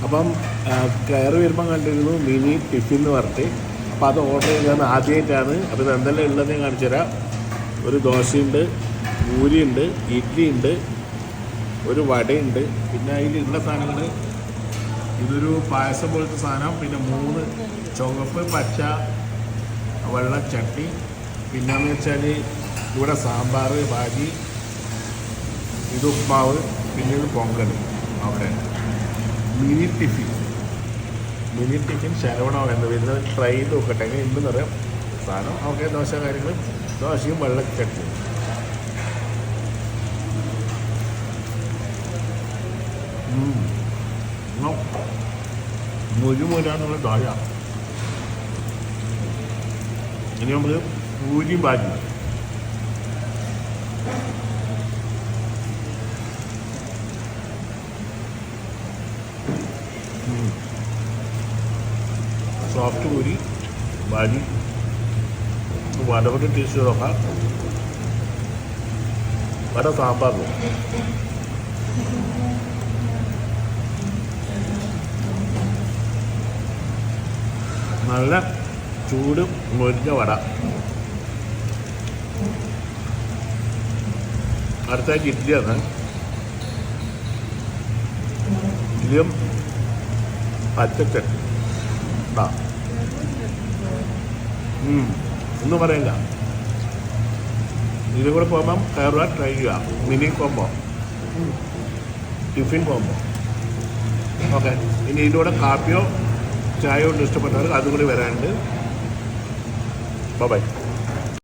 അപ്പം കയറി വരുമ്പം കണ്ടിരുന്നു മിനി ടിഫിൻ എന്ന് പറഞ്ഞിട്ട്. അപ്പോൾ അത് ഓർഡർ ചെയ്തതാണ് ആദ്യമായിട്ടാണ്. അപ്പോൾ ഇത് എന്തെല്ലാം ഉള്ളത് ഞാൻ കാണിച്ചു തരാം. ഒരു ദോശയുണ്ട്, പൂരിയുണ്ട്, ഇഡ്ഡലിയുണ്ട്, ഒരു വടയുണ്ട്. പിന്നെ അതിലുള്ള സാധനങ്ങൾ ഇതൊരു പായസം പോലത്തെ സാധനം, പിന്നെ 3 ചുവപ്പ് പച്ച വെള്ള ചട്നി, പിന്നെന്ന് വെച്ചാൽ ഇവിടെ സാമ്പാർ ഭാജി, ഇത് ഉപ്മാവ്, പിന്നെ ഇത് പൊങ്കൽ. ഓക്കെ, മിനി ടിഫിൻ ശരവണോ എന്ന് വരുന്നത് ട്രൈ ചെയ്ത് നോക്കട്ടെ എങ്ങനെ ഉണ്ടെന്ന് പറയാം സാധനം. ഓക്കെ, ദോശ കാര്യങ്ങൾ, ദോശയും വെള്ള ചട്നിയും. മുരുമുരാന്നുള്ള ദോശ. ഇനി നമുക്ക് പൂരിയും ഭാജി. സോഫ്റ്റ് പൂരി ഭാജി വടപെട്ട് ടേസ്റ്റ് നോക്കാം. വട സാമ്പാർ നല്ല ചൂട് മൊരിഞ്ഞ വട. അടുത്ത ഇഡ്ഡലിയാണ്. ഇഡ്ഡലിയും പച്ചച്ചട്ടി ഒന്നും പറയില്ല. ഇതിൽ കൂടെ പോകുമ്പം കയറുക, ട്രൈ ചെയ്യുക. Mini combo, tiffin combo. Okay, ഇനി ഇതിലൂടെ കാപ്പിയോ ചായയോ കൊണ്ട് ഇഷ്ടപ്പെട്ടവർക്ക് അതും കൂടി വരാനുണ്ട്. ബൈ.